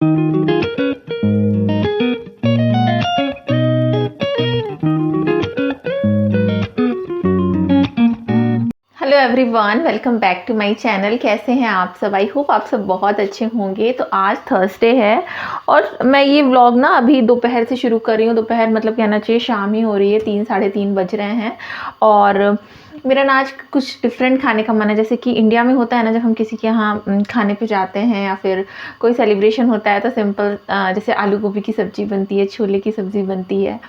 Hello everyone, welcome back to my channel. कैसे हैं आप सब? आई होप आप सब बहुत अच्छे होंगे। तो आज थर्सडे है और मैं ये व्लॉग ना अभी दोपहर से शुरू कर रही हूँ। दोपहर मतलब कहना चाहिए शाम ही हो रही है, 3 साढ़े 3 बज रहे हैं। और मेरा ना आज कुछ डिफरेंट खाने का मन है। जैसे कि इंडिया में होता है ना, जब हम किसी के यहाँ खाने पे जाते हैं या फिर कोई सेलिब्रेशन होता है तो सिंपल जैसे आलू गोभी की सब्ज़ी बनती है, छोले की सब्ज़ी बनती है,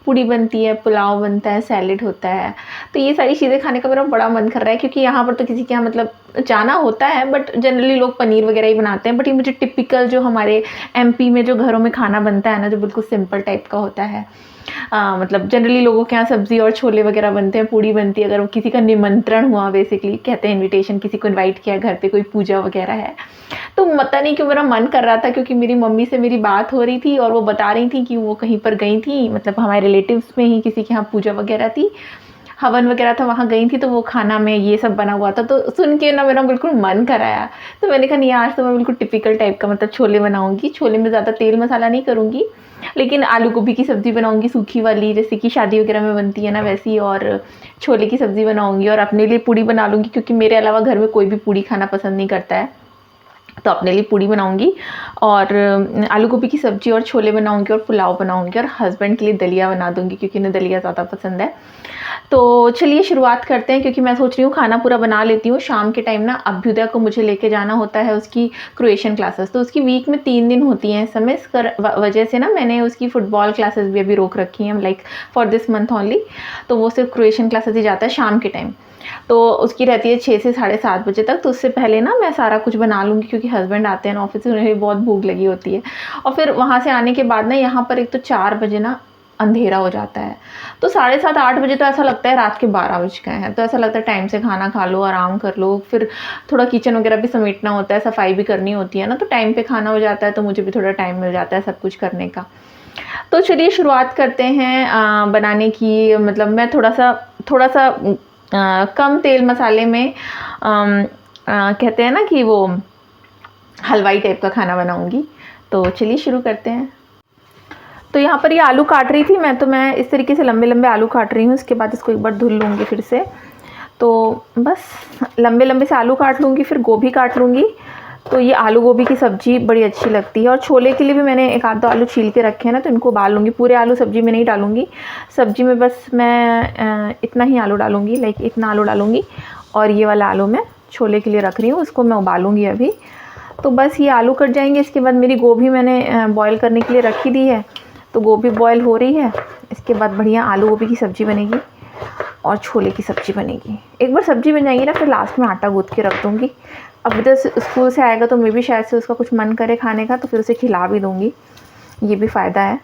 पूड़ी बनती है, पुलाव बनता है, सैलेड होता है। तो ये सारी चीज़ें खाने का मेरा बड़ा मन कर रहा है, क्योंकि यहाँ पर तो किसी के यहाँ मतलब जाना होता है, बट जनरली लोग पनीर वगैरह ही बनाते हैं। बट ये मुझे टिपिकल जो हमारे एमपी में जो घरों में खाना बनता है ना, जो बिल्कुल सिंपल टाइप का होता है, मतलब जनरली लोगों के यहाँ सब्जी और छोले वगैरह बनते हैं, पूड़ी बनती है। अगर वो किसी का निमंत्रण हुआ, बेसिकली कहते हैं इनविटेशन, किसी को इनवाइट किया, घर पे कोई पूजा वगैरह है, तो पता नहीं क्यों मेरा मन कर रहा था। क्योंकि मेरी मम्मी से मेरी बात हो रही थी और वो बता रही थी कि वो कहीं पर गई थी, मतलब हमारे रिलेटिव्स में ही किसी के यहाँ पूजा वगैरह थी, हवन वगैरह था, वहाँ गई थी, तो वो खाना में ये सब बना हुआ था। तो सुन के ना मेरा बिल्कुल मन कराया। तो मैंने कहा नहीं, आज तो मैं बिल्कुल टिपिकल टाइप का मतलब छोले बनाऊंगी। छोले में ज़्यादा तेल मसाला नहीं करूँगी, लेकिन आलू गोभी की सब्ज़ी बनाऊंगी सूखी वाली, जैसे कि शादी वगैरह में बनती है ना वैसी। और छोले की सब्ज़ी बनाऊंगी और अपने लिए पूड़ी बना लूँगी, क्योंकि मेरे अलावा घर में कोई भी पूड़ी खाना पसंद नहीं करता है। तो अपने लिए पूड़ी बनाऊंगी और आलू गोभी की सब्ज़ी और छोले बनाऊंगी और पुलाव बनाऊंगी, और हस्बैंड के लिए दलिया बना दूंगी, क्योंकि उन्हें दलिया ज़्यादा पसंद है। तो चलिए शुरुआत करते हैं, क्योंकि मैं सोच रही हूँ खाना पूरा बना लेती हूँ। शाम के टाइम ना अभ्युदय को मुझे लेके जाना होता है उसकी क्रोएशियन क्लासेस। तो उसकी वीक में 3 दिन होती हैं इस समय। इस वजह से ना मैंने उसकी फ़ुटबॉल क्लासेस भी अभी रोक रखी हैं, like for this month only. तो वो सिर्फ क्रोएशियन क्लासेस ही जाता है शाम के टाइम। तो उसकी रहती है 6 से साढ़े 7 बजे तक। तो उससे पहले ना मैं सारा कुछ बना लूँगी, क्योंकि हस्बैंड आते हैं ना ऑफिस से, उन्हें भी बहुत भूख लगी होती है। और फिर वहाँ से आने के बाद ना यहाँ पर एक तो 4 बजे ना अंधेरा हो जाता है। तो साढ़े 7 8 बजे तो ऐसा लगता है रात के 12 बज गए हैं। तो ऐसा लगता है टाइम से खाना खा लो, आराम कर लो। फिर थोड़ा किचन वगैरह भी समेटना होता है, सफाई भी करनी होती है ना, तो टाइम पे खाना हो जाता है, तो मुझे भी थोड़ा टाइम मिल जाता है सब कुछ करने का। तो चलिए शुरुआत करते हैं बनाने की। मतलब मैं थोड़ा सा कम तेल मसाले में कहते हैं ना कि वो हलवाई टाइप का खाना बनाऊंगी। तो चलिए शुरू करते हैं। तो यहाँ पर ये आलू काट रही थी मैं, तो मैं इस तरीके से लंबे लंबे आलू काट रही हूँ। इसके बाद इसको एक बार धुल लूँगी फिर से। तो बस लंबे लंबे से आलू काट लूँगी, फिर गोभी काट लूँगी। तो ये आलू गोभी की सब्ज़ी बड़ी अच्छी लगती है। और छोले के लिए भी मैंने एक आध दो आलू छील के रखे हैं ना, तो इनको उबाल लूँगी। पूरे आलू सब्ज़ी में नहीं डालूँगी, सब्ज़ी में बस मैं इतना ही आलू डालूँगी, लाइक इतना आलू डालूँगी। और ये वाला आलू मैं छोले के लिए रख रही हूँ, उसको मैं उबालूँगी अभी। तो बस ये आलू कट जाएंगे। इसके बाद मेरी गोभी मैंने बॉईल करने के लिए रखी दी है, तो गोभी बॉईल हो रही है। इसके बाद बढ़िया आलू गोभी की सब्ज़ी बनेगी और छोले की सब्ज़ी बनेगी। एक बार सब्ज़ी बन जाएगी ना, फिर लास्ट में आटा गूँथ के रख दूँगी। अब इधर स्कूल से आएगा तो मे भी शायद से उसका कुछ मन करे खाने का, तो फिर उसे खिला भी दूँगी, ये भी फ़ायदा है।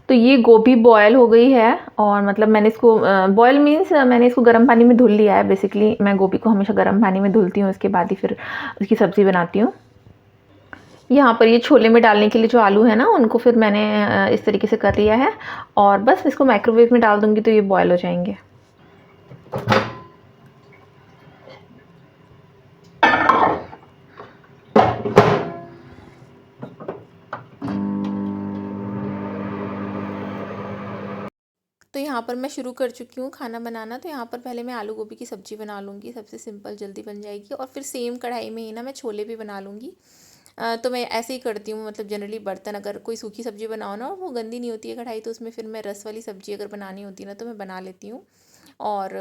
तो ये गोभी बॉयल हो गई है, और मतलब मैंने इसको बॉयल मीन्स मैंने इसको गर्म पानी में धुल लिया है। बेसिकली मैं गोभी को हमेशा गर्म पानी में धुलती हूँ, उसके बाद ही फिर उसकी सब्ज़ी बनाती हूँ। यहाँ पर ये छोले में डालने के लिए जो आलू है ना, उनको फिर मैंने इस तरीके से कर लिया है, और बस इसको माइक्रोवेव में डाल दूँगी तो ये बॉयल हो जाएंगे। तो यहाँ पर मैं शुरू कर चुकी हूँ खाना बनाना। तो यहाँ पर पहले मैं आलू गोभी की सब्ज़ी बना लूँगी, सबसे सिंपल जल्दी बन जाएगी। और फिर सेम कढ़ाई में ही ना मैं छोले भी बना लूँगी। तो मैं ऐसे ही करती हूँ, मतलब जनरली बर्तन अगर कोई सूखी सब्ज़ी बनाओ ना और वो गंदी नहीं होती है कढ़ाई, तो उसमें फिर मैं रस वाली सब्ज़ी अगर बनानी होती है ना, तो मैं बना लेती हूँ। और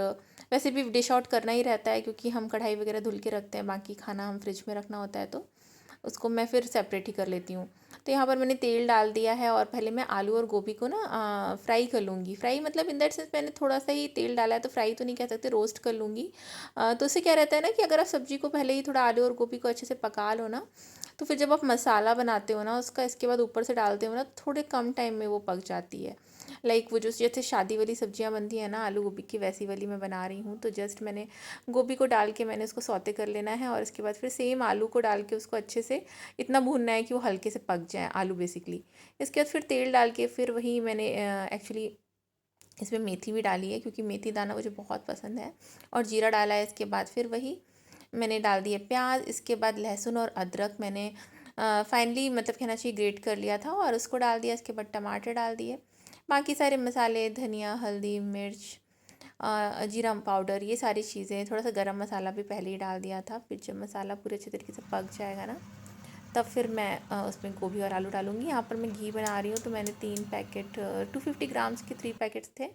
वैसे भी डिश आउट करना ही रहता है, क्योंकि हम कढ़ाई वगैरह धुल के रखते हैं, बाकी खाना हम फ्रिज में रखना होता है, तो उसको मैं फिर सेपरेट ही कर लेती हूँ। तो यहाँ पर मैंने तेल डाल दिया है, और पहले मैं आलू और गोभी को ना फ्राई कर लूँगी। फ्राई मतलब इन दैट सेंस मैंने थोड़ा सा ही तेल डाला है, तो फ्राई तो नहीं कह सकते, रोस्ट कर लूँगी। तो उससे क्या रहता है ना कि अगर आप सब्ज़ी को पहले ही थोड़ा आलू और गोभी को अच्छे से पका लो ना, तो फिर जब आप मसाला बनाते हो ना उसका, इसके बाद ऊपर से डालते हो ना, थोड़े कम टाइम में वो पक जाती है। लाइक वो जो जैसे शादी वाली सब्जियां बनती है ना आलू गोभी की, वैसी वाली मैं बना रही हूँ। तो जस्ट मैंने गोभी को डाल के मैंने उसको सौते कर लेना है, और इसके बाद फिर सेम आलू को डाल के उसको अच्छे से इतना भूनना है कि वो हल्के से पक जाए आलू बेसिकली। इसके बाद फिर तेल डाल के फिर वही मैंने एक्चुअली इसमें मेथी भी डाली है क्योंकि मेथी दाना मुझे बहुत पसंद है, और जीरा डाला है। इसके बाद फिर वही मैंने डाल दिए प्याज, इसके बाद लहसुन और अदरक मैंने फाइनली मतलब कहना चाहिए ग्रेट कर लिया था और उसको डाल दिया। इसके बाद टमाटर डाल दिए, बाकी सारे मसाले, धनिया, हल्दी, मिर्च, जीरा पाउडर, ये सारी चीज़ें, थोड़ा सा गरम मसाला भी पहले ही डाल दिया था। फिर जब मसाला पूरे अच्छे तरीके से पक जाएगा ना, तब फिर मैं उसमें गोभी और आलू डालूँगी। यहाँ पर मैं घी बना रही हूँ, तो मैंने 3 पैकेट 250 ग्राम्स के 3 पैकेट्स थे,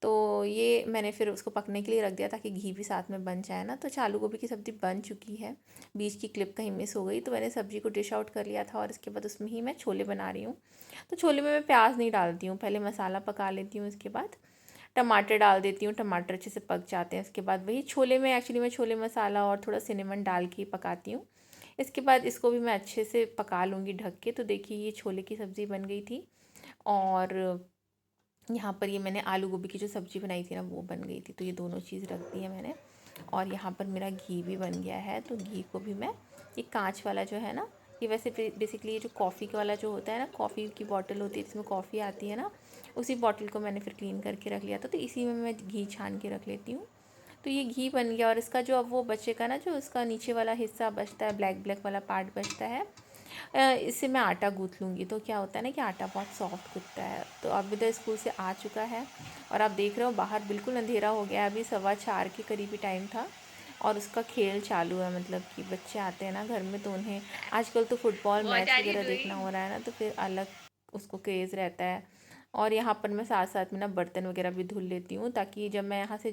तो ये मैंने फिर उसको पकने के लिए रख दिया ताकि घी भी साथ में बन जाए ना। तो आलू गोभी की सब्ज़ी बन चुकी है, बीच की क्लिप कहीं मिस हो गई, तो मैंने सब्ज़ी को डिश आउट कर लिया था और इसके बाद उसमें ही मैं छोले बना रही हूँ। तो छोले में मैं प्याज नहीं डालती हूँ, पहले मसाला पका लेती हूँ, इसके बाद टमाटर डाल देती हूँ, टमाटर अच्छे से पक जाते हैं। इसके बाद वही छोले में एक्चुअली मैं छोले मसाला और थोड़ा सिनेमन डाल के पकाती हूँ। इसके बाद इसको भी मैं अच्छे से पका लूँगी ढक के। तो देखिए ये छोले की सब्ज़ी बन गई थी, और यहाँ पर ये मैंने आलू गोभी की जो सब्ज़ी बनाई थी ना, वो बन गई थी। तो ये दोनों चीज़ रख दी है मैंने, और यहाँ पर मेरा घी भी बन गया है। तो घी को भी मैं, ये कांच वाला जो है ना, ये वैसे बेसिकली ये जो कॉफ़ी वाला जो होता है ना, कॉफ़ी की बॉटल होती है जिसमें कॉफ़ी आती है ना, उसी बॉटल को मैंने फिर क्लीन करके रख लिया था। तो इसी में मैं घी छान के रख लेती हूँ। तो ये घी बन गया, और इसका जो अब वो बचेगा ना, जो इसका नीचे वाला हिस्सा बचता है, ब्लैक ब्लैक वाला पार्ट बचता है, इससे मैं आटा गूँथ लूँगी। तो क्या होता है ना कि आटा बहुत सॉफ्ट गूँथता है। तो अभी तो स्कूल से आ चुका है, और आप देख रहे हो बाहर बिल्कुल अंधेरा हो गया है, अभी 4:15 के करीबी टाइम था, और उसका खेल चालू है। मतलब कि बच्चे आते हैं ना घर में, तो उन्हें आजकल तो फुटबॉल मैच वगैरह देखना हो रहा है ना, तो फिर अलग उसको क्रेज़ रहता है। और यहाँ पर मैं साथ साथ में ना बर्तन वगैरह भी धुल लेती हूँ, ताकि जब मैं यहाँ से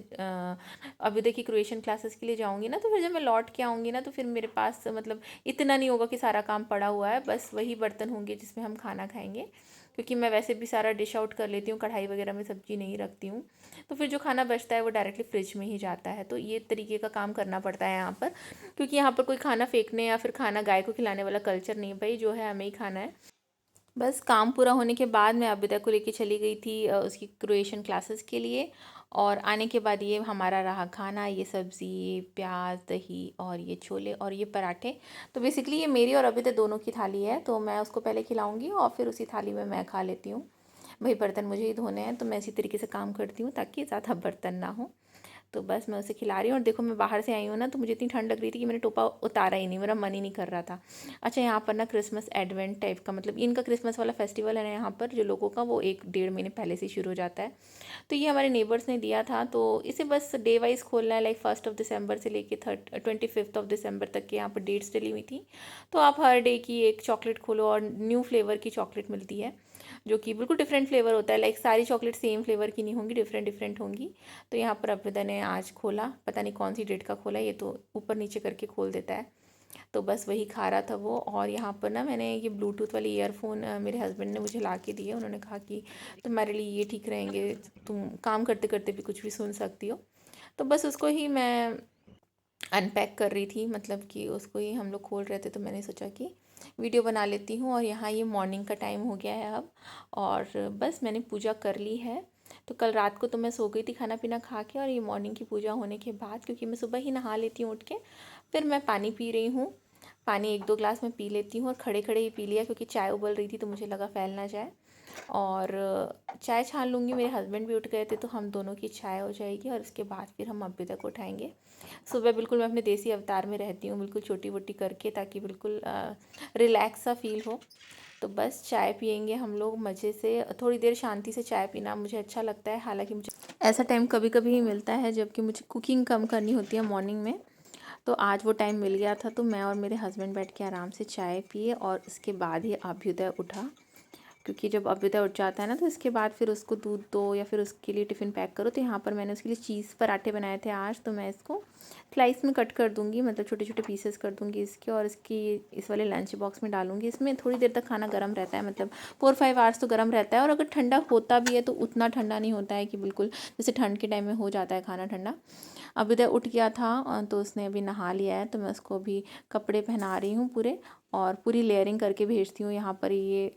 अभी देखिए क्रोएशियन क्लासेस के लिए जाऊँगी ना, तो फिर जब मैं लौट के आऊँगी ना, तो फिर मेरे पास मतलब इतना नहीं होगा कि सारा काम पड़ा हुआ है, बस वही बर्तन होंगे जिसमें हम खाना खाएंगे। क्योंकि मैं वैसे भी सारा डिश आउट कर लेती हूँ, कढ़ाई वगैरह में सब्ज़ी नहीं रखती हूँ, तो फिर जो खाना बचता है वो डायरेक्टली फ्रिज में ही जाता है। तो ये तरीके का काम करना पड़ता है यहाँ पर, क्योंकि यहाँ पर कोई खाना फेंकने या फिर खाना गाय को खिलाने वाला कल्चर नहीं है। भाई जो है हमें ही खाना है। बस काम पूरा होने के बाद मैं अबिदा को लेके चली गई थी उसकी क्रोएशियन क्लासेस के लिए, और आने के बाद ये हमारा रहा खाना, ये सब्ज़ी, ये प्याज, दही, और ये छोले, और ये पराठे। तो बेसिकली ये मेरी और अबिदा दोनों की थाली है, तो मैं उसको पहले खिलाऊंगी और फिर उसी थाली में मैं खा लेती हूँ। भाई बर्तन मुझे ही धोने हैं, तो मैं इसी तरीके से काम करती हूँ ताकि ज़्यादा बर्तन ना हो। तो बस मैं उसे खिला रही हूँ, और देखो मैं बाहर से आई हूँ ना, तो मुझे इतनी ठंड लग रही थी कि मैंने टोपा उतारा ही नहीं, मेरा मन ही नहीं कर रहा था। अच्छा, यहाँ पर ना क्रिसमस एडवेंट टाइप का, मतलब इनका क्रिसमस वाला फेस्टिवल है ना यहाँ पर, जो लोगों का, वो 1-1.5 महीने पहले से शुरू हो जाता है। तो ये हमारे नेबर्स ने दिया था, तो इसे बस डे वाइज खोलना है, लाइक 1 दिसंबर से लेके 25 दिसंबर तक के यहाँ पर डेट्स डली हुई थी। तो आप हर डे की एक चॉकलेट खोलो, और न्यू फ्लेवर की चॉकलेट मिलती है, जो कि बिल्कुल डिफरेंट फ्लेवर होता है, लाइक सारी चॉकलेट सेम फ्लेवर की नहीं होंगी, डिफरेंट डिफरेंट होंगी। तो यहाँ पर अभिदा ने आज खोला, पता नहीं कौन सी डेट का खोला, ये तो ऊपर नीचे करके खोल देता है। तो बस वही खा रहा था वो। और यहाँ पर ना मैंने ये ब्लूटूथ वाली ईयरफोन मेरे हस्बैंड ने मुझे ला के दिए, उन्होंने कहा कि तुम्हारे लिए ये ठीक रहेंगे, तुम काम करते करते भी कुछ भी सुन सकती हो। तो बस उसको ही मैं अनपैक कर रही थी, मतलब कि उसको ही हम लोग खोल रहे थे, तो मैंने सोचा कि वीडियो बना लेती हूँ। और यहाँ ये मॉर्निंग का टाइम हो गया है अब, और बस मैंने पूजा कर ली है। तो कल रात को तो मैं सो गई थी खाना पीना खा के, और ये मॉर्निंग की पूजा होने के बाद, क्योंकि मैं सुबह ही नहा लेती हूँ उठ के, फिर मैं पानी पी रही हूँ। पानी 1-2 ग्लास मैं पी लेती हूँ, और खड़े खड़े ही पी लिया क्योंकि चाय उबल रही थी, तो मुझे लगा फैल ना जाए। और चाय छान लूँगी, मेरे हस्बैंड भी उठ गए थे, तो हम दोनों की चाय हो जाएगी, और उसके बाद फिर हम अभी तक उठाएंगे। सुबह बिल्कुल मैं अपने देसी अवतार में रहती हूँ, बिल्कुल छोटी वोटी करके, ताकि बिल्कुल रिलैक्स सा फील हो। तो बस चाय पियेंगे हम लोग मज़े से, थोड़ी देर शांति से चाय पीना मुझे अच्छा लगता है। हालांकि मुझे ऐसा टाइम कभी कभी ही मिलता है जबकि मुझे कुकिंग कम करनी होती है मॉर्निंग में, तो आज वो टाइम मिल गया था। तो मैं और मेरे हस्बैंड बैठ के आराम से चाय पिए, और उसके बाद ही अभ्युदय उठा, क्योंकि जब अभ्युदय उठ जाता है ना, तो इसके बाद फिर उसको दूध दो या फिर उसके लिए टिफ़िन पैक करो। तो यहाँ पर मैंने उसके लिए चीज़ पराठे बनाए थे आज, तो मैं इसको स्लाइस में कट कर दूँगी, मतलब छोटे छोटे पीसेस कर दूँगी इसके, और इसकी इस वाले लंच बॉक्स में डालूँगी। इसमें थोड़ी देर तक खाना गर्म रहता है, मतलब 4-5 आवर्स तो गर्म रहता है, और अगर ठंडा होता भी है तो उतना ठंडा नहीं होता है कि बिल्कुल जैसे ठंड के टाइम में हो जाता है खाना ठंडा। अभ्युदय उठ गया था, तो उसने अभी नहा लिया है, तो मैं उसको अभी कपड़े पहना रही हूँ पूरे, और पूरी लेयरिंग करके भेजती हूँ। यहाँ पर ये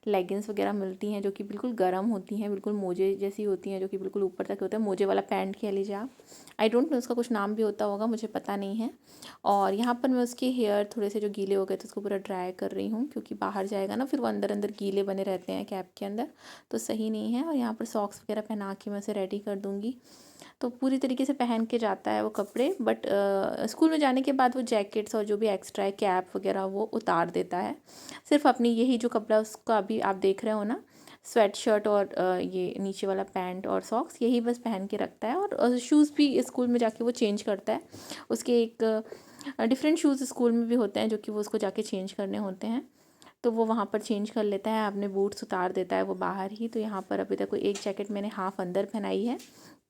लेगिंग्स वगैरह मिलती हैं जो कि बिल्कुल गर्म होती हैं, बिल्कुल मोजे जैसी होती हैं, जो कि बिल्कुल ऊपर तक होता है, मोजे वाला पैंट कह लीजिए आप। आई डोंट नो उसका कुछ नाम भी होता होगा, मुझे पता नहीं है। और यहाँ पर मैं उसके हेयर थोड़े से जो गीले हो गए थे उसको पूरा ड्राई कर रही हूँ, क्योंकि बाहर जाएगा ना फिर वो अंदर अंदर गीले बने रहते हैं कैप के अंदर, तो सही नहीं है। और यहाँ पर सॉक्स वगैरह पहना के मैं उसे रेडी कर दूँगी। तो पूरी तरीके से पहन के जाता है वो कपड़े, बट स्कूल में जाने के बाद वो जैकेट्स और जो भी एक्स्ट्रा है कैप वगैरह वो उतार देता है। सिर्फ अपनी यही जो कपड़ा उसका अभी आप देख रहे हो ना, स्वेट शर्ट और ये नीचे वाला पैंट और सॉक्स, यही बस पहन के रखता है। और शूज़ भी स्कूल में जाके वो चेंज करता है। उसके एक डिफरेंट शूज़ स्कूल में भी होते हैं जो कि वो उसको जाके चेंज करने होते हैं, तो वो वहाँ पर चेंज कर लेता है। अपने बूट्स उतार देता है वो बाहर ही। तो यहाँ पर अभी तक कोई एक जैकेट मैंने हाफ़ अंदर पहनाई है,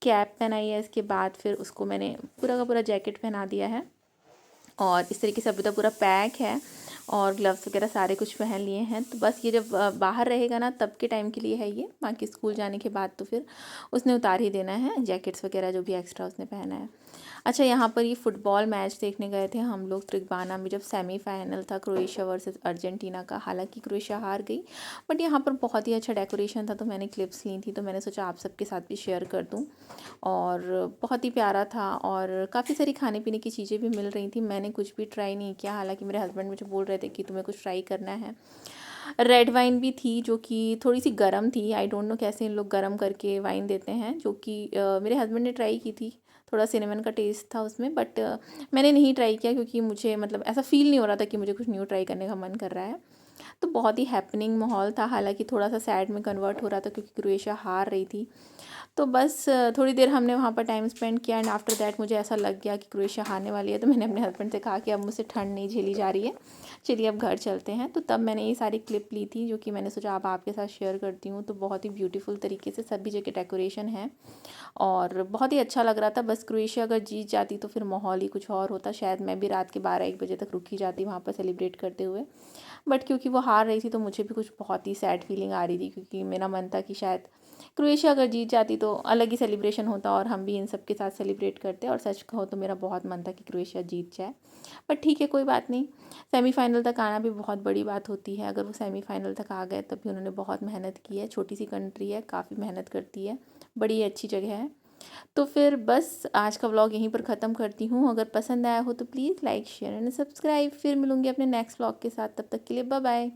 कैप पहनाई है, इसके बाद फिर उसको मैंने पूरा का पूरा जैकेट पहना दिया है। और इस तरीके से अभी तक पूरा पैक है और ग्लव्स वगैरह सारे कुछ पहन लिए हैं। तो बस ये जब बाहर रहेगा ना तब के टाइम के लिए है ये, बाकी स्कूल जाने के बाद तो फिर उसने उतार ही देना है जैकेट्स वगैरह जो भी एक्स्ट्रा उसने पहना है। अच्छा, यहाँ पर ये फुटबॉल मैच देखने गए थे हम लोग त्रिगबाना में, जब सेमीफाइनल था क्रोएशिया वर्सेस अर्जेंटीना का। हालांकि क्रोएशिया हार गई, बट यहाँ पर बहुत ही अच्छा डेकोरेशन था, तो मैंने क्लिप्स ली थी, तो मैंने सोचा आप सबके साथ भी शेयर कर दूँ। और बहुत ही प्यारा था और काफ़ी सारी खाने पीने की चीज़ें भी मिल रही थी। मैंने कुछ भी ट्राई नहीं किया, हालांकि मेरे हस्बैंड मुझे बोल रहे थे कि तुम्हें कुछ ट्राई करना है। रेड वाइन भी थी जो कि थोड़ी सी गर्म थी, आई डोंट नो कैसे इन लोग गर्म करके वाइन देते हैं, जो कि मेरे हस्बैंड ने ट्राई की थी। थोड़ा सिनेमन का टेस्ट था उसमें, बट मैंने नहीं ट्राई किया क्योंकि मुझे मतलब ऐसा फील नहीं हो रहा था कि मुझे कुछ न्यू ट्राई करने का मन कर रहा है। तो बहुत ही हैपनिंग माहौल था, हालांकि थोड़ा सा सैड में कन्वर्ट हो रहा था क्योंकि क्रोएशिया हार रही थी। तो बस थोड़ी देर हमने वहाँ पर टाइम स्पेंड किया, एंड आफ्टर दैट मुझे ऐसा लग गया कि क्रोएशिया हारने वाली है, तो मैंने अपने हस्बैंड से कहा कि अब मुझसे ठंड नहीं झेली जा रही है, चलिए अब घर चलते हैं। तो तब मैंने ये सारी क्लिप ली थी जो कि मैंने सोचा अब आपके साथ शेयर करती हूँ। तो बहुत ही ब्यूटीफुल तरीके से सभी जगह डेकोरेशन है और बहुत ही अच्छा लग रहा था। बस क्रोएशिया अगर जीत जाती तो फिर माहौल ही कुछ और होता, शायद मैं भी रात के 12-1 बजे तक रुकी जाती वहाँ पर सेलिब्रेट करते हुए। बट क्योंकि वो हार रही थी तो मुझे भी कुछ बहुत ही सैड फीलिंग आ रही थी, क्योंकि मेरा मन था कि शायद क्रोएशिया अगर जीत जाती तो अलग ही सेलिब्रेशन होता और हम भी इन सब के साथ सेलिब्रेट करते। और सच कहो तो मेरा बहुत मन था कि क्रोएशिया जीत जाए, बट ठीक है कोई बात नहीं। सेमीफाइनल तक आना भी बहुत बड़ी बात होती है, अगर वो सेमीफाइनल तक आ गए तब भी उन्होंने बहुत मेहनत की है। छोटी सी कंट्री है, काफ़ी मेहनत करती है, बड़ी अच्छी जगह है। तो फिर बस आज का व्लॉग यहीं पर ख़त्म करती हूँ। अगर पसंद आया हो तो please like share and subscribe. फिर मिलूँगी अपने नेक्स्ट व्लॉग के साथ, तब तक के लिए बाय बाय।